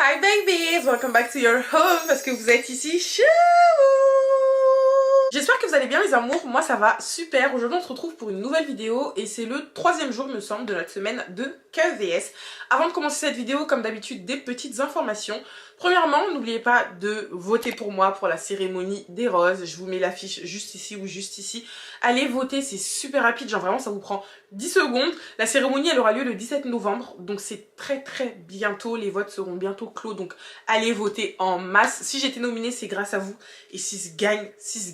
Hi babies, welcome back to your home parce que vous êtes ici chez vous. J'espère que vous allez bien les amours, moi ça va super. Aujourd'hui on se retrouve pour une nouvelle vidéo et c'est le troisième jour me semble de notre semaine de KEVS. Avant de commencer cette vidéo, comme d'habitude, des petites informations. Premièrement, n'oubliez pas de voter pour moi pour la cérémonie des roses. Je vous mets l'affiche juste ici ou juste ici. Allez voter, c'est super rapide, genre vraiment ça vous prend 10 secondes. La cérémonie elle aura lieu le 17 novembre, donc c'est très bientôt. Les votes seront bientôt clos, donc allez voter en masse. Si j'ai été nominée, c'est grâce à vous. Et si je gagne, si je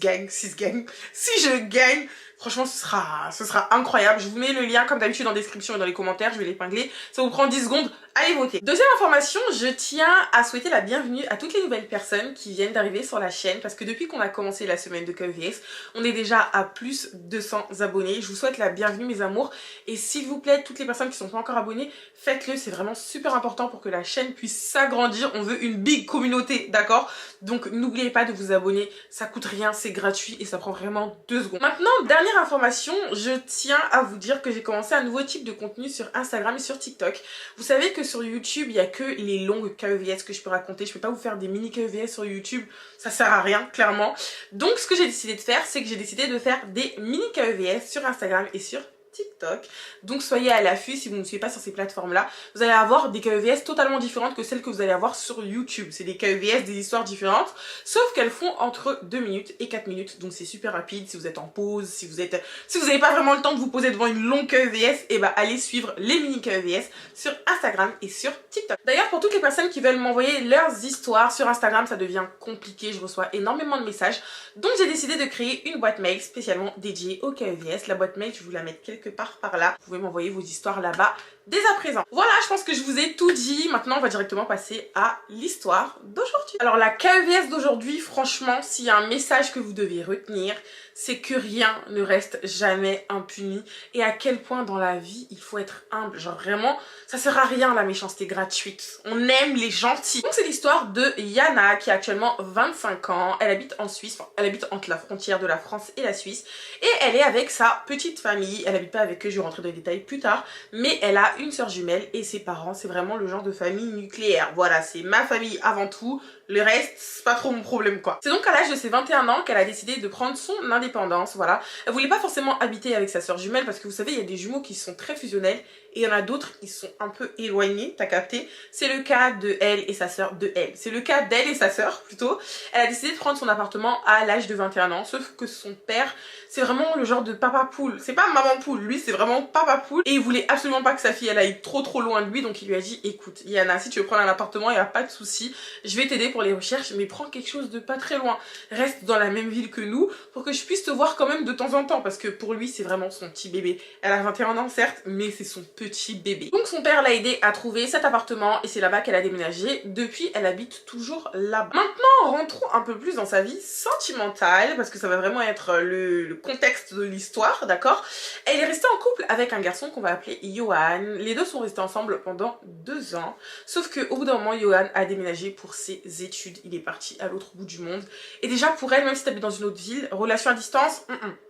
gagne, franchement ce sera incroyable. Je vous mets le lien comme d'habitude en description et dans les commentaires, je vais l'épingler. Ça vous prend 10 secondes, allez voter. Deuxième information, je tiens à souhaiter la bienvenue à toutes les nouvelles personnes qui viennent d'arriver sur la chaîne parce que depuis qu'on a commencé la semaine de KEVS, on est déjà à plus de 200 abonnés. Je vous souhaite la bienvenue mes amours et s'il vous plaît, toutes les personnes qui sont pas encore abonnées, faites-le, c'est vraiment super important pour que la chaîne puisse s'agrandir. On veut une big communauté, d'accord? Donc n'oubliez pas de vous abonner, ça coûte rien, c'est gratuit et ça prend vraiment 2 secondes. Maintenant, dernière information, je tiens à vous dire que j'ai commencé un nouveau type de contenu sur Instagram et sur TikTok. Vous savez que sur YouTube, il n'y a que les longues KEVS que je peux raconter. Je peux pas vous faire des mini KEVS sur YouTube, ça sert à rien, clairement. Donc ce que j'ai décidé de faire, c'est que j'ai décidé de faire des mini KEVS sur Instagram et sur TikTok. Donc soyez à l'affût si vous ne me suivez pas sur ces plateformes là. Vous allez avoir des KEVS totalement différentes que celles que vous allez avoir sur YouTube. C'est des KEVS, des histoires différentes, sauf qu'elles font entre 2 minutes et 4 minutes. Donc c'est super rapide si vous êtes en pause, si vous n'avez pas vraiment le temps de vous poser devant une longue KEVS, et bah allez suivre les mini KEVS sur Instagram et sur TikTok. D'ailleurs pour toutes les personnes qui veulent m'envoyer leurs histoires sur Instagram, ça devient compliqué, je reçois énormément de messages. Donc j'ai décidé de créer une boîte mail spécialement dédiée aux KEVS. La boîte mail, je vous la mets quelque part par là. Vous pouvez m'envoyer vos histoires là-bas dès à présent. Voilà, je pense que je vous ai tout dit. Maintenant, on va directement passer à l'histoire d'aujourd'hui. Alors, la KEVS d'aujourd'hui, franchement, s'il y a un message que vous devez retenir, c'est que rien ne reste jamais impuni et à quel point dans la vie, il faut être humble. Genre vraiment, ça sert à rien la méchanceté gratuite. On aime les gentils. Donc, c'est l'histoire de Yana qui a actuellement 25 ans. Elle habite en Suisse, enfin, elle habite entre la frontière de la France et la Suisse et elle est avec sa petite famille. Elle habite pas avec eux, je vais rentrer dans les détails plus tard, mais elle a une sœur jumelle et ses parents, c'est vraiment le genre de famille nucléaire. Voilà, c'est ma famille avant tout, le reste, c'est pas trop mon problème quoi. C'est donc à l'âge de ses 21 ans qu'elle a décidé de prendre son indépendance, voilà. Elle voulait pas forcément habiter avec sa sœur jumelle parce que vous savez, il y a des jumeaux qui sont très fusionnels et il y en a d'autres qui sont un peu éloignés, t'as capté? C'est le cas de elle et sa sœur, c'est le cas d'elle et sa sœur plutôt. Elle a décidé de prendre son appartement à l'âge de 21 ans, sauf que son père, c'est vraiment le genre de papa poule. C'est pas maman poule, lui c'est vraiment papa poule et il voulait absolument pas que sa fille elle aille trop loin de lui, donc il lui a dit écoute Yana, si tu veux prendre un appartement, il n'y a pas de souci, je vais t'aider pour les recherches, mais prends quelque chose de pas très loin, reste dans la même ville que nous pour que je puisse te voir quand même de temps en temps, parce que pour lui c'est vraiment son petit bébé. Elle a 21 ans certes, mais c'est son petit bébé. Donc son père l'a aidé à trouver cet appartement et c'est là-bas qu'elle a déménagé. Depuis elle habite toujours là-bas. Maintenant rentrons un peu plus dans sa vie sentimentale parce que ça va vraiment être le contexte de l'histoire, d'accord? Elle est restée en couple avec un garçon qu'on va appeler Johan. Les deux sont restés ensemble pendant 2 ans, sauf qu'au bout d'un moment Johan a déménagé pour ses études. Il est parti à l'autre bout du monde et déjà pour elle, même si t'habites dans une autre ville, relation à distance,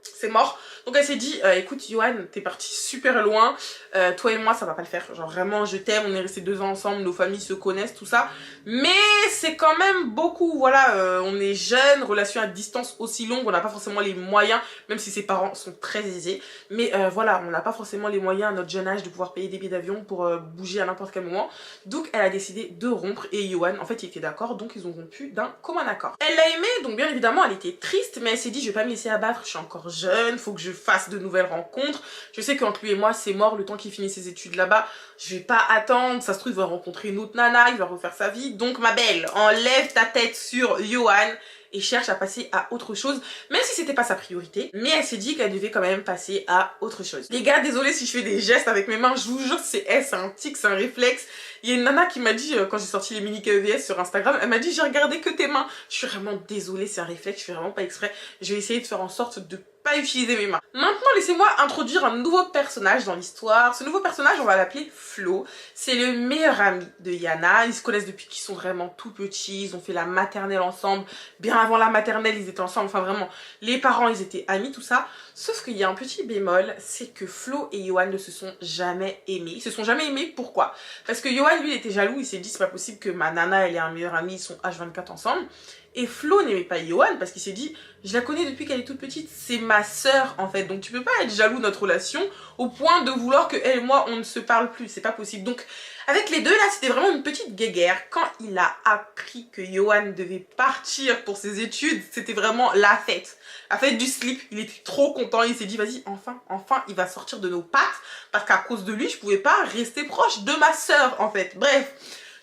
c'est mort. Donc elle s'est dit écoute Johan, t'es parti super loin, toi et moi ça va pas le faire, genre vraiment je t'aime, on est restés 2 ans ensemble, nos familles se connaissent, tout ça, mais c'est quand même beaucoup, voilà, on est jeunes, relation à distance aussi longue, on n'a pas forcément les moyens, même si ses parents sont très aisés, mais voilà, on n'a pas forcément les moyens à notre jeune âge de pouvoir payer des billets d'avion pour bouger à n'importe quel moment. Donc elle a décidé de rompre et Johan en fait il était d'accord, donc ils ont rompu d'un commun accord. Elle l'a aimé, donc bien évidemment elle était triste, mais elle s'est dit je vais pas me laisser abattre, je suis encore jeune, faut que je fasse de nouvelles rencontres. Je sais qu'entre lui et moi c'est mort le temps qu'il finit ses études là-bas, je vais pas attendre, ça se trouve il va rencontrer une autre nana, il va refaire sa vie. Donc ma belle, enlève ta tête sur Johan et cherche à passer à autre chose, même si c'était pas sa priorité, mais elle s'est dit qu'elle devait quand même passer à autre chose. Les gars, désolé si je fais des gestes avec mes mains, je vous jure c'est un tic, c'est un réflexe. Il y a une nana qui m'a dit, quand j'ai sorti les mini KEVS sur Instagram, elle m'a dit j'ai regardé que tes mains. Je suis vraiment désolée, c'est un réflexe, je fais vraiment pas exprès. Je vais essayer de faire en sorte de pas utiliser mes mains. Maintenant, laissez-moi introduire un nouveau personnage dans l'histoire. Ce nouveau personnage, on va l'appeler Flo. C'est le meilleur ami de Yana. Ils se connaissent depuis qu'ils sont vraiment tout petits. Ils ont fait la maternelle ensemble. Bien avant la maternelle, ils étaient ensemble. Enfin, vraiment, les parents, ils étaient amis, tout ça. Sauf qu'il y a un petit bémol, c'est que Flo et Yohan ne se sont jamais aimés. Ils se sont jamais aimés, pourquoi? Parce que Yohan, lui, il était jaloux. Il s'est dit, c'est pas possible que ma nana, elle ait un meilleur ami. Ils sont H24 ensemble. Et Flo n'aimait pas Yohan parce qu'il s'est dit, je la connais depuis qu'elle est toute petite, c'est ma sœur en fait, donc tu peux pas être jaloux de notre relation au point de vouloir que elle et moi on ne se parle plus, c'est pas possible. Donc avec les deux là, c'était vraiment une petite guéguerre. Quand il a appris que Yohan devait partir pour ses études, c'était vraiment la fête du slip. Il était trop content, il s'est dit vas-y, enfin il va sortir de nos pattes, parce qu'à cause de lui je pouvais pas rester proche de ma sœur en fait. Bref,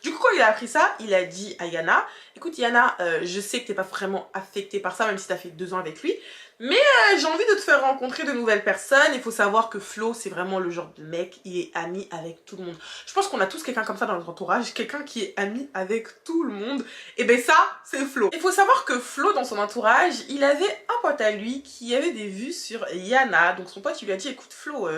du coup, quand il a appris ça, il a dit à Yana, écoute Yana, je sais que t'es pas vraiment affectée par ça, même si t'as fait 2 ans avec lui, mais j'ai envie de te faire rencontrer de nouvelles personnes. Il faut savoir que Flo, c'est vraiment le genre de mec, il est ami avec tout le monde. Je pense qu'on a tous quelqu'un comme ça dans notre entourage, quelqu'un qui est ami avec tout le monde. Et ben ça, c'est Flo. Il faut savoir que Flo, dans son entourage, il avait un pote à lui qui avait des vues sur Yana. Donc son pote, il lui a dit, écoute Flo,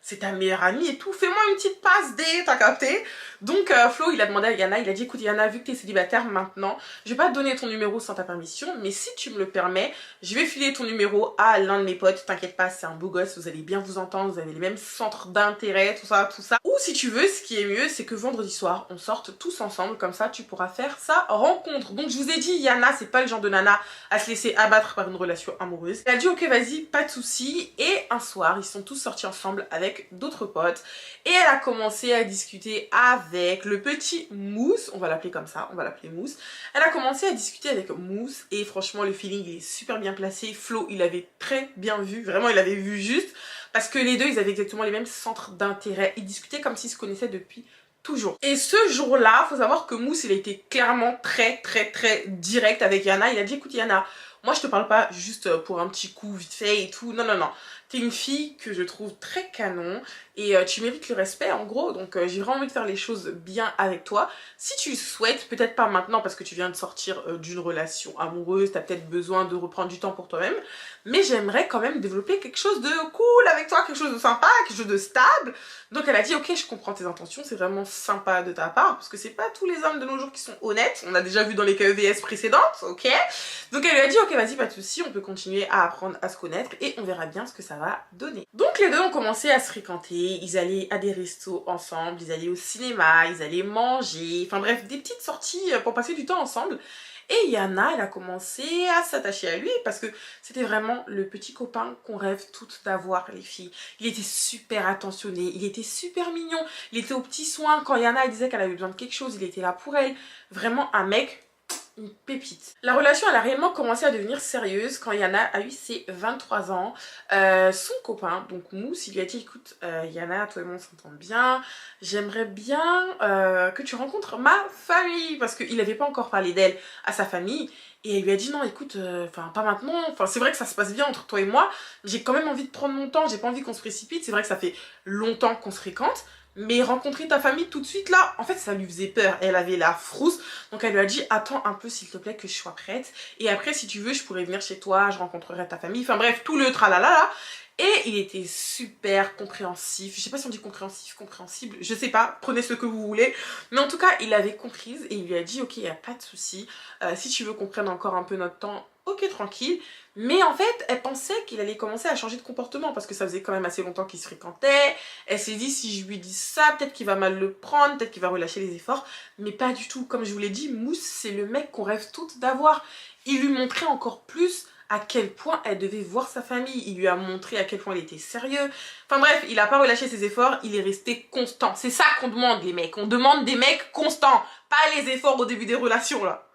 c'est ta meilleure amie et tout, fais-moi une petite passe D, t'as capté? Donc Flo, il a demandé à Yana, il a dit, écoute Yana, vu que t'es célibataire maintenant, je vais pas te donner ton numéro sans ta permission, mais si tu me le permets, je vais filer ton numéro à l'un de mes potes, t'inquiète pas, c'est un beau gosse, vous allez bien vous entendre, vous avez les mêmes centres d'intérêt, tout ça. Ou si tu veux, ce qui est mieux, c'est que vendredi soir, on sorte tous ensemble, comme ça tu pourras faire sa rencontre. Donc je vous ai dit, Yana, c'est pas le genre de nana à se laisser abattre par une relation amoureuse. Elle a dit, ok vas-y, pas de soucis, et un soir, ils sont tous sortis ensemble avec d'autres potes, et elle a commencé à discuter avec le petit Mousse, on va l'appeler comme ça, on va l'appeler Mousse. Elle a commencé à discuter avec Mousse, et franchement le feeling il est super bien placé. Flo il avait très bien vu, vraiment il avait vu juste, parce que les deux ils avaient exactement les mêmes centres d'intérêt, ils discutaient comme s'ils se connaissaient depuis toujours. Et ce jour-là, faut savoir que Mousse il a été clairement très direct avec Yana. Il a dit écoute Yana, moi je te parle pas juste pour un petit coup vite fait et tout, non. T'es une fille que je trouve très canon et tu mérites le respect en gros, donc j'ai vraiment envie de faire les choses bien avec toi. Si tu le souhaites, peut-être pas maintenant parce que tu viens de sortir d'une relation amoureuse, t'as peut-être besoin de reprendre du temps pour toi-même, mais j'aimerais quand même développer quelque chose de cool avec toi, quelque chose de sympa, quelque chose de stable. Donc elle a dit ok, je comprends tes intentions, c'est vraiment sympa de ta part, parce que c'est pas tous les hommes de nos jours qui sont honnêtes, on a déjà vu dans les KEVS précédentes, ok. Donc elle lui a dit ok vas-y, pas de soucis, on peut continuer à apprendre à se connaître et on verra bien ce que ça va donner. Donc les deux ont commencé à se fréquenter, ils allaient à des restos ensemble, ils allaient au cinéma, ils allaient manger, enfin bref, des petites sorties pour passer du temps ensemble. Et Yana, elle a commencé à s'attacher à lui parce que c'était vraiment le petit copain qu'on rêve toutes d'avoir, les filles. Il était super attentionné, il était super mignon, il était aux petits soins. Quand Yana elle disait qu'elle avait besoin de quelque chose, il était là pour elle. Vraiment un mec, une pépite. La relation elle a réellement commencé à devenir sérieuse quand Yana a eu ses 23 ans. Son copain, donc Mousse, il lui a dit écoute Yana, toi et moi on s'entend bien, j'aimerais bien que tu rencontres ma famille, parce qu'il n'avait pas encore parlé d'elle à sa famille. Et elle lui a dit non écoute, enfin pas maintenant, enfin c'est vrai que ça se passe bien entre toi et moi, j'ai quand même envie de prendre mon temps, j'ai pas envie qu'on se précipite, c'est vrai que ça fait longtemps qu'on se fréquente, mais rencontrer ta famille tout de suite là, en fait ça lui faisait peur, elle avait la frousse, donc elle lui a dit attends un peu s'il te plaît que je sois prête, et après si tu veux je pourrais venir chez toi, je rencontrerai ta famille, enfin bref tout le tralala là. Et il était super compréhensif, je sais pas si on dit compréhensif, compréhensible, je sais pas, prenez ce que vous voulez, mais en tout cas il l'avait comprise et il lui a dit ok, il n'y a pas de souci, si tu veux qu'on prenne encore un peu notre temps, ok tranquille. Mais en fait elle pensait qu'il allait commencer à changer de comportement parce que ça faisait quand même assez longtemps qu'ils se fréquentaient. Elle s'est dit si je lui dis ça, peut-être qu'il va mal le prendre, peut-être qu'il va relâcher les efforts, mais pas du tout. Comme je vous l'ai dit, Mousse c'est le mec qu'on rêve toutes d'avoir. Il lui montrait encore plus à quel point elle devait voir sa famille, il lui a montré à quel point il était sérieux. Enfin bref, il a pas relâché ses efforts, il est resté constant. C'est ça qu'on demande les mecs, on demande des mecs constants, pas les efforts au début des relations là.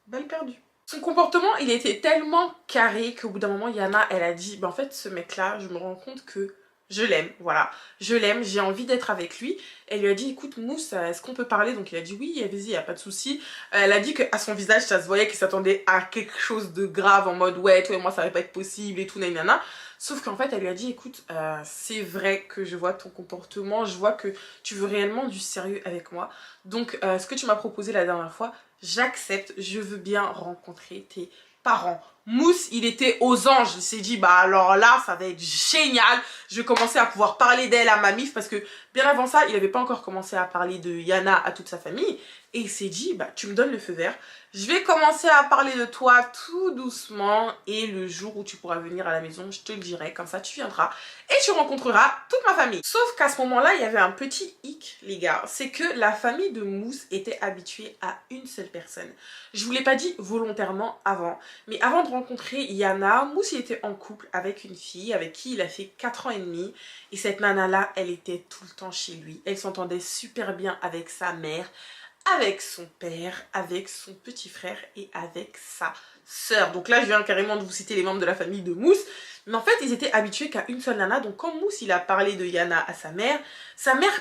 Balle perdue. Son comportement, il était tellement carré qu'au bout d'un moment, Yana, elle a dit, bah en fait, ce mec-là, je me rends compte que je l'aime, voilà. Je l'aime, j'ai envie d'être avec lui. Elle lui a dit, écoute Mousse, est-ce qu'on peut parler? Donc il a dit, oui, vas-y, y a pas de souci. Elle a dit qu'à son visage, ça se voyait qu'il s'attendait à quelque chose de grave, en mode, ouais, toi et moi, ça va pas être possible et tout, nanana. Sauf qu'en fait, elle lui a dit, écoute, c'est vrai que je vois ton comportement, je vois que tu veux réellement du sérieux avec moi. Donc, ce que tu m'as proposé la dernière fois, j'accepte, je veux bien rencontrer tes parents. Mousse, il était aux anges. Il s'est dit, bah alors là, ça va être génial. Je vais commencer à pouvoir parler d'elle à ma mif parce que bien avant ça, il n'avait pas encore commencé à parler de Yana à toute sa famille. Et il s'est dit, bah tu me donnes le feu vert. Je vais commencer à parler de toi tout doucement et le jour où tu pourras venir à la maison, je te le dirai, comme ça tu viendras et tu rencontreras toute ma famille. Sauf qu'à ce moment-là, il y avait un petit hic, les gars, c'est que la famille de Mousse était habituée à une seule personne. Je vous l'ai pas dit volontairement avant, mais avant de rencontrer Yana, Mousse il était en couple avec une fille avec qui il a fait 4 ans et demi et cette nana-là, elle était tout le temps chez lui. Elle s'entendait super bien avec sa mère, avec son père, avec son petit frère et avec sa sœur. Donc là, je viens carrément de vous citer les membres de la famille de Mousse. Mais en fait, ils étaient habitués qu'à une seule nana. Donc quand Mousse, il a parlé de Yana à sa mère,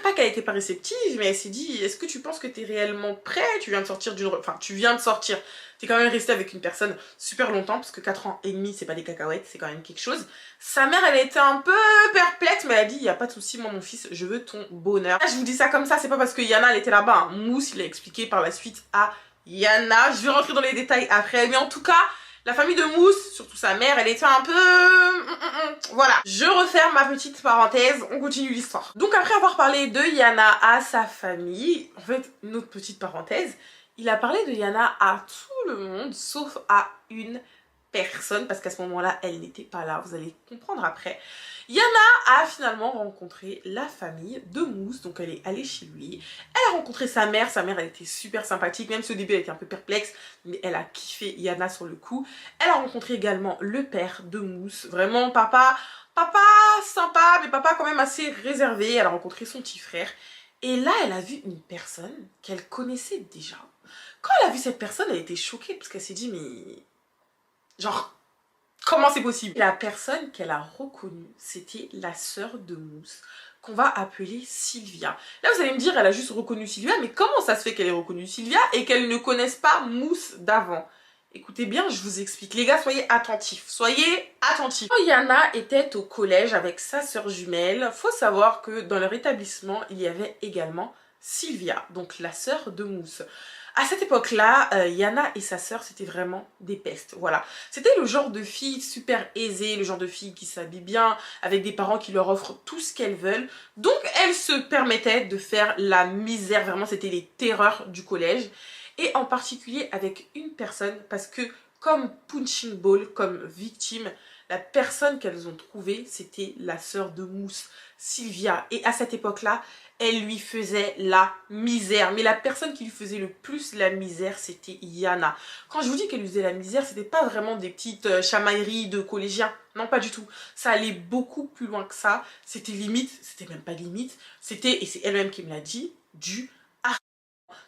pas qu'elle était pas réceptive, mais elle s'est dit, est-ce que tu penses que t'es réellement prêt? Tu viens de sortir d'une... Enfin, tu viens de sortir. T'es quand même resté avec une personne super longtemps, parce que 4 ans et demi, c'est pas des cacahuètes, c'est quand même quelque chose. Sa mère, elle était un peu perplexe, mais elle a dit, il y a pas de souci, moi, mon fils, je veux ton bonheur. Là, je vous dis ça comme ça, c'est pas parce que Yana, elle était là-bas. Hein. Mousse, il a expliqué par la suite à Yana. Je vais rentrer dans les détails après, mais en tout cas... La famille de Mousse, surtout sa mère, elle était un peu... Voilà. Je referme ma petite parenthèse, on continue l'histoire. Donc après avoir parlé de Yana à sa famille, en fait, une autre petite parenthèse, il a parlé de Yana à tout le monde, sauf à une personne, parce qu'à ce moment-là, elle n'était pas là, vous allez comprendre après. Yana a finalement rencontré la famille de Mousse, donc elle est allée chez lui. Elle a rencontré sa mère elle était super sympathique, même si au début elle était un peu perplexe, mais elle a kiffé Yana sur le coup. Elle a rencontré également le père de Mousse, vraiment papa sympa, mais papa quand même assez réservé. Elle a rencontré son petit frère. Et là, elle a vu une personne qu'elle connaissait déjà. Quand elle a vu cette personne, elle était choquée, parce qu'elle s'est dit, mais... Genre... Comment c'est possible? La personne qu'elle a reconnue, c'était la sœur de Mousse, qu'on va appeler Sylvia. Là, vous allez me dire, elle a juste reconnu Sylvia, mais comment ça se fait qu'elle ait reconnu Sylvia et qu'elle ne connaisse pas Mousse d'avant? Écoutez bien, je vous explique. Les gars, soyez attentifs. Soyez attentifs. Quand Yana était au collège avec sa sœur jumelle, faut savoir que dans leur établissement, il y avait également Sylvia, donc la sœur de Mousse. À cette époque-là, Yana et sa sœur, c'était vraiment des pestes, voilà. C'était le genre de fille super aisée, le genre de fille qui s'habille bien, avec des parents qui leur offrent tout ce qu'elles veulent. Donc, elles se permettaient de faire la misère, vraiment, c'était les terreurs du collège. Et en particulier avec une personne, parce que comme punching ball, comme victime, la personne qu'elles ont trouvée, c'était la sœur de Mousse, Sylvia. Et à cette époque-là, elle lui faisait la misère. Mais la personne qui lui faisait le plus la misère, c'était Yana. Quand je vous dis qu'elle lui faisait la misère, c'était pas vraiment des petites chamailleries de collégiens. Non, pas du tout. Ça allait beaucoup plus loin que ça. C'était limite, c'était même pas limite. C'était, et c'est elle-même qui me l'a dit, du harcèlement.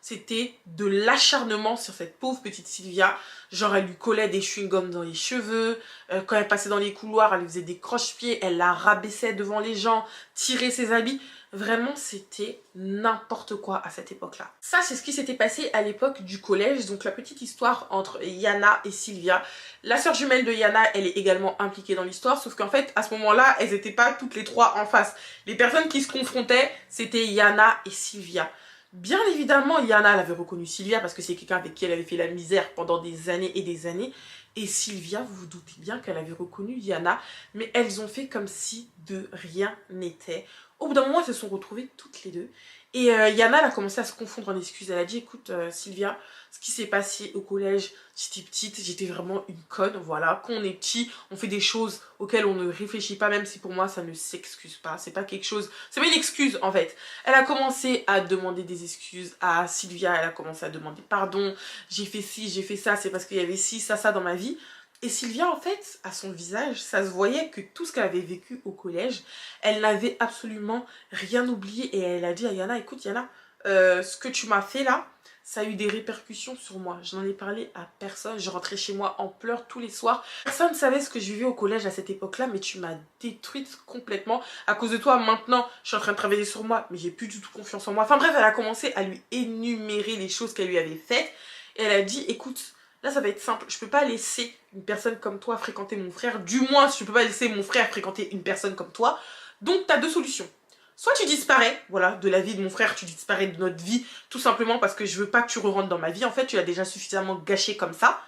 C'était de l'acharnement sur cette pauvre petite Sylvia. Genre, elle lui collait des chewing-gums dans les cheveux. Quand elle passait dans les couloirs, elle lui faisait des croche-pieds. Elle la rabaissait devant les gens, tirait ses habits. Vraiment, c'était n'importe quoi à cette époque-là. Ça, c'est ce qui s'était passé à l'époque du collège. Donc, la petite histoire entre Yana et Sylvia. La sœur jumelle de Yana, elle est également impliquée dans l'histoire. Sauf qu'en fait, à ce moment-là, elles n'étaient pas toutes les trois en face. Les personnes qui se confrontaient, c'était Yana et Sylvia. Bien évidemment, Yana, elle avait reconnu Sylvia parce que c'est quelqu'un avec qui elle avait fait la misère pendant des années et des années. Et Sylvia, vous vous doutez bien qu'elle avait reconnu Yana, mais elles ont fait comme si de rien n'était. Au bout d'un moment, elles se sont retrouvées toutes les deux. Et Yana, elle a commencé à se confondre en excuses. Elle a dit, écoute Sylvia, ce qui s'est passé au collège, j'étais petite, j'étais vraiment une conne, voilà. Quand on est petit, on fait des choses auxquelles on ne réfléchit pas, même si pour moi, ça ne s'excuse pas. C'est pas quelque chose, c'est pas une excuse en fait. Elle a commencé à demander des excuses à Sylvia, elle a commencé à demander pardon. J'ai fait ci, j'ai fait ça, c'est parce qu'il y avait ci, ça dans ma vie. Et Sylvia, en fait, à son visage, ça se voyait que tout ce qu'elle avait vécu au collège, elle n'avait absolument rien oublié. Et elle a dit à Yana, écoute Yana, ce que tu m'as fait là, ça a eu des répercussions sur moi. Je n'en ai parlé à personne. Je rentrais chez moi en pleurs tous les soirs. Personne ne savait ce que je vivais au collège à cette époque-là, mais tu m'as détruite complètement. À cause de toi, maintenant, je suis en train de travailler sur moi, mais j'ai plus du tout confiance en moi. Enfin bref, elle a commencé à lui énumérer les choses qu'elle lui avait faites. Et elle a dit, écoute, là ça va être simple, je peux pas laisser une personne comme toi fréquenter mon frère. Du moins, je peux pas laisser mon frère fréquenter une personne comme toi. Donc t'as deux solutions. Soit tu disparais, voilà, de la vie de mon frère, tu disparais de notre vie, tout simplement parce que je veux pas que tu re-rentres dans ma vie. En fait, tu l'as déjà suffisamment gâché comme ça.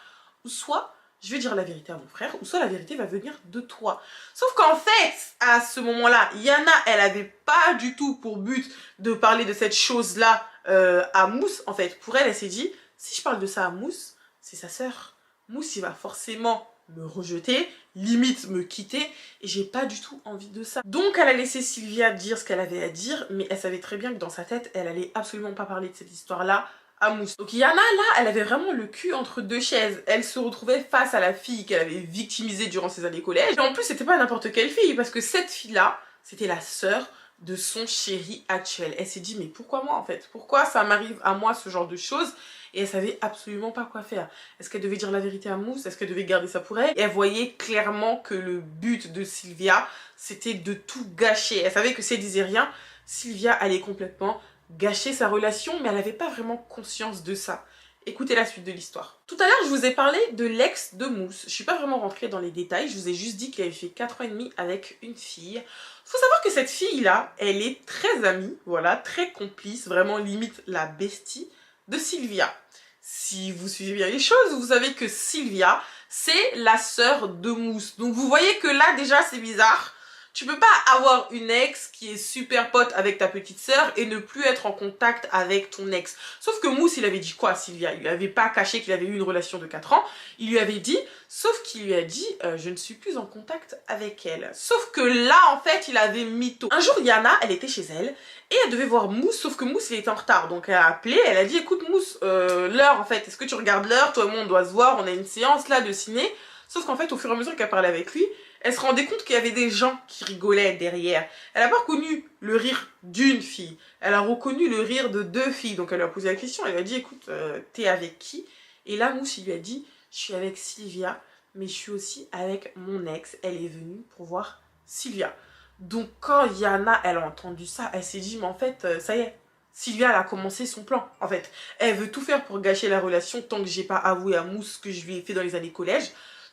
Ou soit, je vais dire la vérité à mon frère, ou soit la vérité va venir de toi. Sauf qu'en fait, à ce moment-là, Yana, elle avait pas du tout pour but de parler de cette chose-là à Mousse. En fait, pour elle, elle s'est dit, si je parle de ça à Mousse, c'est sa sœur. Mousse, il va forcément me rejeter, limite me quitter, et j'ai pas du tout envie de ça. Donc elle a laissé Sylvia dire ce qu'elle avait à dire, mais elle savait très bien que dans sa tête, elle allait absolument pas parler de cette histoire-là à Mousse. Donc Yana, là, elle avait vraiment le cul entre deux chaises. Elle se retrouvait face à la fille qu'elle avait victimisée durant ses années collège. Et en plus, c'était pas n'importe quelle fille, parce que cette fille-là, c'était la sœur de son chéri actuel. Elle s'est dit, mais pourquoi moi en fait? Pourquoi ça m'arrive à moi ce genre de choses? Et elle savait absolument pas quoi faire. Est-ce qu'elle devait dire la vérité à Mousse? Est-ce qu'elle devait garder ça pour elle? Et elle voyait clairement que le but de Sylvia, c'était de tout gâcher. Elle savait que si elle disait rien, Sylvia allait complètement gâcher sa relation, mais elle n'avait pas vraiment conscience de ça. Écoutez la suite de l'histoire. Tout à l'heure, je vous ai parlé de l'ex de Mousse. Je suis pas vraiment rentrée dans les détails, je vous ai juste dit qu'il avait fait 4 ans et demi avec une fille. Faut savoir que cette fille-là, elle est très amie, voilà, très complice, vraiment limite la bestie de Sylvia. Si vous suivez bien les choses, vous savez que Sylvia, c'est la sœur de Mousse. Donc vous voyez que là, déjà, c'est bizarre. Tu peux pas avoir une ex qui est super pote avec ta petite sœur et ne plus être en contact avec ton ex. Sauf que Mousse, il avait dit quoi à Sylvia? Il lui avait pas caché qu'il avait eu une relation de 4 ans. Il lui avait dit, sauf qu'il lui a dit, je ne suis plus en contact avec elle. Sauf que là, en fait, il avait mytho. Un jour, Yana, elle était chez elle et elle devait voir Mousse, sauf que Mousse, il était en retard. Donc elle a appelé, elle a dit, écoute Mousse, l'heure en fait, est-ce que tu regardes l'heure? Toi et moi, on doit se voir, on a une séance là de ciné. Sauf qu'en fait, au fur et à mesure qu'elle parlait avec lui, elle se rendait compte qu'il y avait des gens qui rigolaient derrière. Elle n'a pas reconnu le rire d'une fille. Elle a reconnu le rire de 2 filles. Donc elle lui a posé la question. Elle lui a dit, écoute, t'es avec qui? Et là, Mousse, il lui a dit, je suis avec Sylvia, mais je suis aussi avec mon ex. Elle est venue pour voir Sylvia. Donc quand Yana, elle a entendu ça, elle s'est dit, mais en fait, ça y est. Sylvia, elle a commencé son plan, en fait. Elle veut tout faire pour gâcher la relation tant que j'ai pas avoué à Mousse ce que je lui ai fait dans les années collège.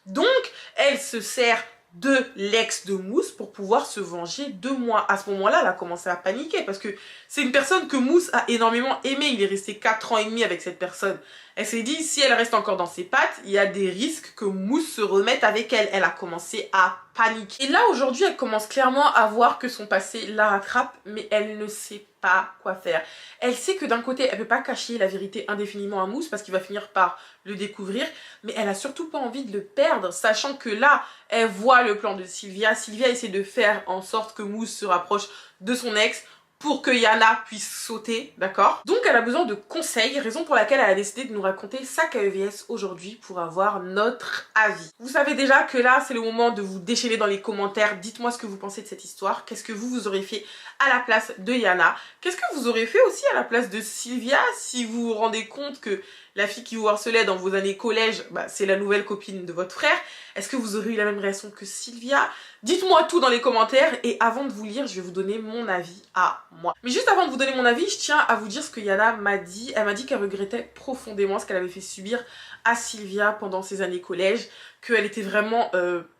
Donc, elle se sert de l'ex de Mousse pour pouvoir se venger de moi. À ce moment-là, elle a commencé à paniquer parce que c'est une personne que Mousse a énormément aimée. Il est resté 4 ans et demi avec cette personne. Elle s'est dit, si elle reste encore dans ses pattes, il y a des risques que Mousse se remette avec elle. Elle a commencé à paniquer. Et là, aujourd'hui, elle commence clairement à voir que son passé la rattrape, mais elle ne sait pas quoi faire. Elle sait que d'un côté, elle ne peut pas cacher la vérité indéfiniment à Mousse parce qu'il va finir par le découvrir, mais elle a surtout pas envie de le perdre, sachant que là, elle voit le plan de Sylvia. Sylvia essaie de faire en sorte que Mousse se rapproche de son ex pour que Yana puisse sauter, d'accord? Donc elle a besoin de conseils, raison pour laquelle elle a décidé de nous raconter sa KEVS aujourd'hui pour avoir notre avis. Vous savez déjà que là, c'est le moment de vous déchaîner dans les commentaires. Dites-moi ce que vous pensez de cette histoire. Qu'est-ce que vous aurez fait à la place de Yana? Qu'est-ce que vous aurez fait aussi à la place de Sylvia si vous vous rendez compte que la fille qui vous harcelait dans vos années collège, bah, c'est la nouvelle copine de votre frère? Est-ce que vous aurez eu la même réaction que Sylvia? Dites-moi tout dans les commentaires et avant de vous lire, je vais vous donner mon avis à moi. Mais juste avant de vous donner mon avis, je tiens à vous dire ce que Yana m'a dit. Elle m'a dit qu'elle regrettait profondément ce qu'elle avait fait subir à Sylvia pendant ses années collège, qu'elle était vraiment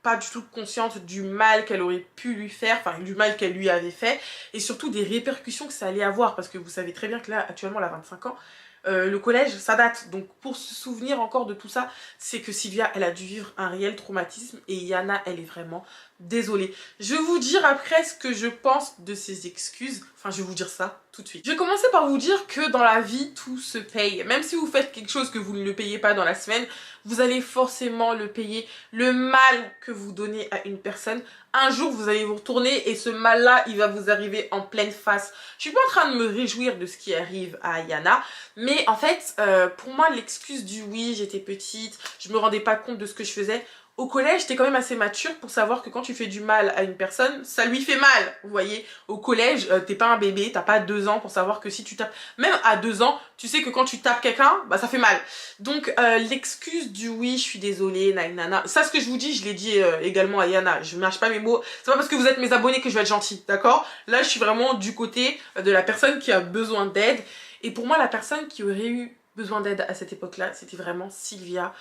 pas du tout consciente du mal qu'elle aurait pu lui faire, enfin du mal qu'elle lui avait fait, et surtout des répercussions que ça allait avoir, parce que vous savez très bien que là, actuellement, elle a 25 ans, le collège, ça date. Donc pour se souvenir encore de tout ça, c'est que Sylvia, elle a dû vivre un réel traumatisme et Yana, elle est vraiment désolée. Je vais vous dire après ce que je pense de ses excuses. Enfin, je vais vous dire ça tout de suite. Je vais commencer par vous dire que dans la vie, tout se paye. Même si vous faites quelque chose que vous ne le payez pas dans la semaine, vous allez forcément le payer. Le mal que vous donnez à une personne, un jour vous allez vous retourner et ce mal-là, il va vous arriver en pleine face. Je suis pas en train de me réjouir de ce qui arrive à Yana, mais en fait, pour moi, l'excuse du oui, j'étais petite, je me rendais pas compte de ce que je faisais. Au collège, j'étais quand même assez mature pour savoir que quand tu fais du mal à une personne, ça lui fait mal, vous voyez. Au collège, t'es pas un bébé, t'as pas 2 ans pour savoir que si tu tapes, même à 2 ans, tu sais que quand tu tapes quelqu'un, bah ça fait mal. Donc l'excuse du oui, je suis désolée, nana, ça ce que je vous dis, je l'ai dit également à Yana, je mâche pas mes mots, c'est pas parce que vous êtes mes abonnés que je vais être gentille, d'accord? Là, je suis vraiment du côté de la personne qui a besoin d'aide. Et pour moi, la personne qui aurait eu besoin d'aide à cette époque-là, c'était vraiment Sylvia.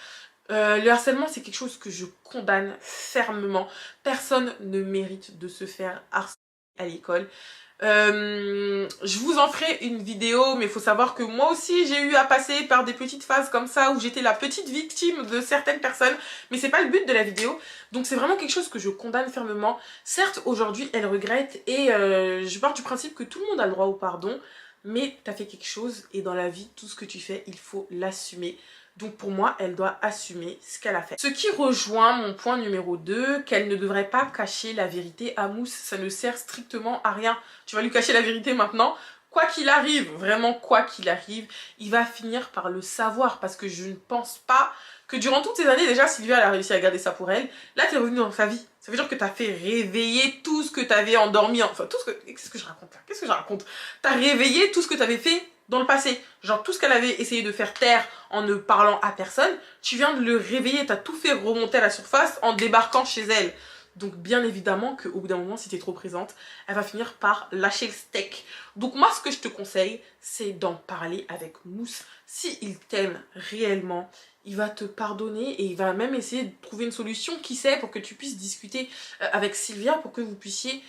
Le harcèlement, c'est quelque chose que je condamne fermement. Personne ne mérite de se faire harceler à l'école. Je vous en ferai une vidéo, mais il faut savoir que moi aussi j'ai eu à passer par des petites phases comme ça où j'étais la petite victime de certaines personnes, mais c'est pas le but de la vidéo. Donc c'est vraiment quelque chose que je condamne fermement. Certes, aujourd'hui elle regrette et je pars du principe que tout le monde a le droit au pardon, mais t'as fait quelque chose et dans la vie, tout ce que tu fais, il faut l'assumer. Donc pour moi, elle doit assumer ce qu'elle a fait. Ce qui rejoint mon point numéro 2, qu'elle ne devrait pas cacher la vérité à Mousse. Ça ne sert strictement à rien. Tu vas lui cacher la vérité maintenant. Quoi qu'il arrive, vraiment quoi qu'il arrive, il va finir par le savoir. Parce que je ne pense pas que durant toutes ces années, déjà, Sylvia elle a réussi à garder ça pour elle. Là, t'es revenue dans sa vie. Ça veut dire que t'as fait réveiller tout ce que t'avais endormi. Enfin, tout ce que... Qu'est-ce que je raconte là? Qu'est-ce que je raconte? T'as réveillé tout ce que t'avais fait dans le passé. Genre tout ce qu'elle avait essayé de faire taire en ne parlant à personne, tu viens de le réveiller, t'as tout fait remonter à la surface en débarquant chez elle. Donc bien évidemment qu'au bout d'un moment, si t'es trop présente, elle va finir par lâcher le steak. Donc moi, ce que je te conseille, c'est d'en parler avec Mousse. S'il t'aime réellement, il va te pardonner et il va même essayer de trouver une solution, qui sait, pour que tu puisses discuter avec Sylvia, pour que vous puissiez...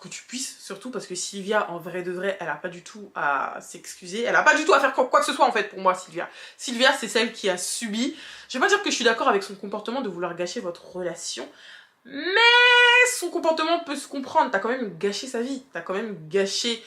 que tu puisses, surtout parce que Sylvia, en vrai de vrai, elle a pas du tout à s'excuser, elle a pas du tout à faire quoi que ce soit en fait pour moi, Sylvia. Sylvia, c'est celle qui a subi. Je vais pas dire que je suis d'accord avec son comportement de vouloir gâcher votre relation, mais son comportement peut se comprendre. T'as quand même gâché sa vie, t'as quand même gâché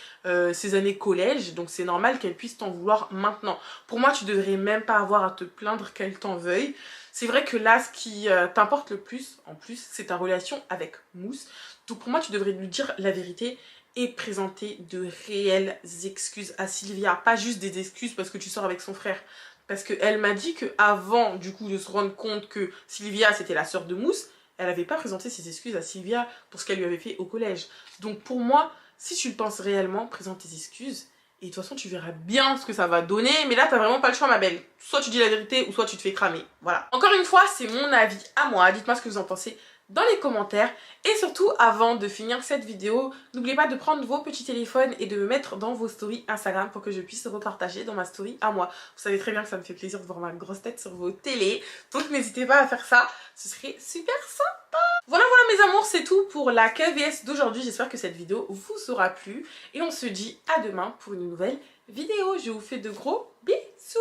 ses années collège, donc c'est normal qu'elle puisse t'en vouloir maintenant. Pour moi, tu devrais même pas avoir à te plaindre qu'elle t'en veuille. C'est vrai que là, ce qui t'importe le plus, en plus, c'est ta relation avec Mousse. Donc pour moi, tu devrais lui dire la vérité et présenter de réelles excuses à Sylvia. Pas juste des excuses parce que tu sors avec son frère. Parce qu'elle m'a dit qu'avant, du coup, de se rendre compte que Sylvia, c'était la sœur de Mousse, elle n'avait pas présenté ses excuses à Sylvia pour ce qu'elle lui avait fait au collège. Donc pour moi, si tu le penses réellement, présente tes excuses. Et de toute façon, tu verras bien ce que ça va donner. Mais là, t'as vraiment pas le choix, ma belle. Soit tu dis la vérité, ou soit tu te fais cramer. Voilà. Encore une fois, c'est mon avis à moi. Dites-moi ce que vous en pensez dans les commentaires. Et surtout, avant de finir cette vidéo, n'oubliez pas de prendre vos petits téléphones et de me mettre dans vos stories Instagram pour que je puisse repartager dans ma story à moi. Vous savez très bien que ça me fait plaisir de voir ma grosse tête sur vos télés. Donc n'hésitez pas à faire ça. Ce serait super sympa. Voilà mes amours, c'est tout pour la KVS d'aujourd'hui. J'espère que cette vidéo vous aura plu. Et on se dit à demain pour une nouvelle vidéo. Je vous fais de gros bisous.